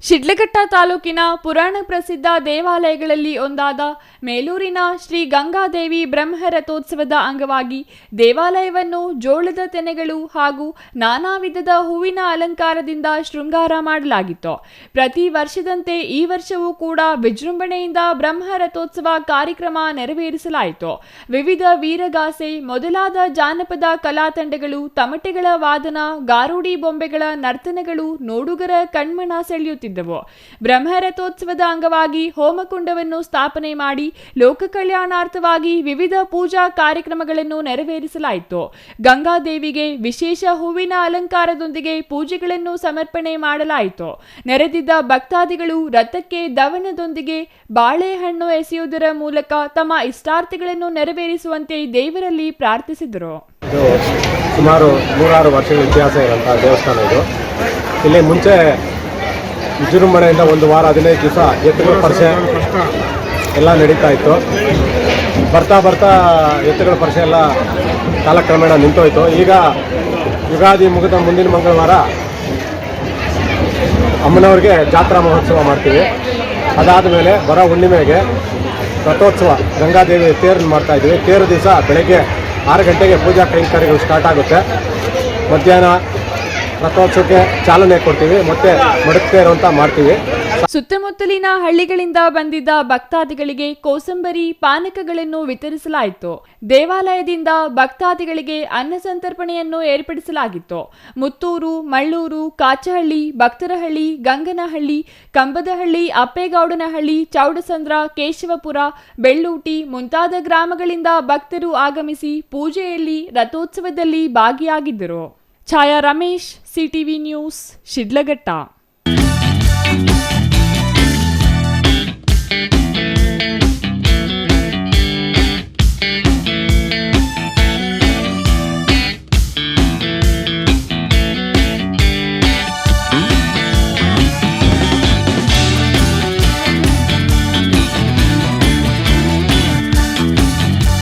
ಶಿಡ್ಲಘಟ್ಟ ತಾಲೂಕಿನ ಪುರಾಣ ಪ್ರಸಿದ್ಧ ದೇವಾಲಯಗಳಲ್ಲಿ ಒಂದಾದ ಮೇಲೂರಿನ ಶ್ರೀ ಗಂಗಾದೇವಿ ಬ್ರಹ್ಮ ರಥೋತ್ಸವದ ಅಂಗವಾಗಿ ದೇವಾಲಯವನ್ನು ಜೋಳದ ತೆನೆಗಳು ಹಾಗೂ ನಾನಾ ವಿಧದ ಹೂವಿನ ಅಲಂಕಾರದಿಂದ ಶೃಂಗಾರ ಮಾಡಲಾಗಿತ್ತು. ಪ್ರತಿ ವರ್ಷದಂತೆ ಈ ವರ್ಷವೂ ಕೂಡ ವಿಜೃಂಭಣೆಯಿಂದ ಬ್ರಹ್ಮ ರಥೋತ್ಸವ ಕಾರ್ಯಕ್ರಮ ನೆರವೇರಿಸಲಾಯಿತು. ವಿವಿಧ ವೀರಗಾಸೆ ಮೊದಲಾದ ಜಾನಪದ ಕಲಾ ತಂಡಗಳು, ತಮಟೆಗಳ ವಾದನ, ಗಾರುಡಿ ಬೊಂಬೆಗಳ ನರ್ತನಗಳು ನೋಡುಗರ ಕಣ್ಮನ ಸೆಳೆಯುತ್ತಿದ್ದವು. ಬ್ರಹ್ಮ ರಥೋತ್ಸವದ ಅಂಗವಾಗಿ ಹೋಮಕುಂಡವನ್ನು ಸ್ಥಾಪನೆ ಮಾಡಿ ಲೋಕ ಕಲ್ಯಾಣಾರ್ಥವಾಗಿ ವಿವಿಧ ಪೂಜಾ ಕಾರ್ಯಕ್ರಮಗಳನ್ನು ನೆರವೇರಿಸಲಾಯಿತು. ಗಂಗಾದೇವಿಗೆ ವಿಶೇಷ ಹೂವಿನ ಅಲಂಕಾರದೊಂದಿಗೆ ಪೂಜೆಗಳನ್ನು ಸಮರ್ಪಣೆ ಮಾಡಲಾಯಿತು. ನೆರೆದಿದ್ದ ಭಕ್ತಾದಿಗಳು ರಥಕ್ಕೆ ದವನದೊಂದಿಗೆ ಬಾಳೆಹಣ್ಣು ಎಸೆಯುವುದರ ಮೂಲಕ ತಮ್ಮ ಇಷ್ಟಾರ್ಥಗಳನ್ನು ನೆರವೇರಿಸುವಂತೆ ದೇವರಲ್ಲಿ ಪ್ರಾರ್ಥಿಸಿದರು. ಸುಮಾರು 106 ವರ್ಷಗಳ ಇತಿಹಾಸ ಇರುವಂತಹ ದೇವಸ್ಥಾನ ಇದು. ಇಲ್ಲಿ ಮುಂಚೆ ವಿಜೃಂಭಣೆಯಿಂದ ಒಂದು ವಾರ 15 ದಿವಸ ಎತ್ತುಗಳ ಪರಿಷೆ ಎಲ್ಲ ನಡೀತಾ ಇತ್ತು. ಬರ್ತಾ ಎತ್ತುಗಳ ಪರಿಷೆ ಎಲ್ಲ ಕಾಲಕ್ರಮೇಣ ನಿಂತೋಯ್ತು. ಈಗ ಯುಗಾದಿ ಮುಗಿದ ಮುಂದಿನ ಮಂಗಳವಾರ ಅಮ್ಮನವ್ರಿಗೆ ಜಾತ್ರಾ ಮಹೋತ್ಸವ ಮಾಡ್ತೀವಿ. ಅದಾದ ಮೇಲೆ ಬರೋ ಹುಣ್ಣಿಮೆಗೆ ರಥೋತ್ಸವ ಗಂಗಾದೇವಿ ತೇರನ್ನು ಮಾಡ್ತಾಯಿದ್ವಿ. ತೇರು ದಿವಸ ಬೆಳಗ್ಗೆ 6 ಗಂಟೆಗೆ ಪೂಜಾ ಕೈಂಕರ್ಯಗಳು ಸ್ಟಾರ್ಟ್ ಆಗುತ್ತೆ. ಮಧ್ಯಾಹ್ನ ರಥೋತ್ಸವಕ್ಕೆ ಚಾಲನೆ ಕೊಡ್ತೀವಿ, ಮತ್ತೆ ಮಡಕ್ತೇರು ಅಂತ ಮಾಡ್ತೀವಿ. ಸುತ್ತಮುತ್ತಲಿನ ಹಳ್ಳಿಗಳಿಂದ ಬಂದಿದ್ದ ಭಕ್ತಾದಿಗಳಿಗೆ ಕೋಸಂಬರಿ, ಪಾನಕಗಳನ್ನು ವಿತರಿಸಲಾಯಿತು. ದೇವಾಲಯದಿಂದ ಭಕ್ತಾದಿಗಳಿಗೆ ಅನ್ನ ಸಂತರ್ಪಣೆಯನ್ನು ಏರ್ಪಡಿಸಲಾಗಿತ್ತು. ಮುತ್ತೂರು, ಮಳ್ಳೂರು, ಕಾಚಹಳ್ಳಿ, ಭಕ್ತರಹಳ್ಳಿ, ಗಂಗನಹಳ್ಳಿ, ಕಂಬದಹಳ್ಳಿ, ಅಪ್ಪೇಗೌಡನಹಳ್ಳಿ, ಚೌಡಸಂದ್ರ, ಕೇಶವಪುರ, ಬೆಳ್ಳೂಟಿ ಮುಂತಾದ ಗ್ರಾಮಗಳಿಂದ ಭಕ್ತರು ಆಗಮಿಸಿ ಪೂಜೆಯಲ್ಲಿ ರಥೋತ್ಸವದಲ್ಲಿ ಭಾಗಿಯಾಗಿದ್ದರು. ಛಾಯಾ ರಮೇಶ್, ಸಿಟಿವಿ ನ್ಯೂಸ್, ಶಿಡ್ಲಘಟ್ಟ.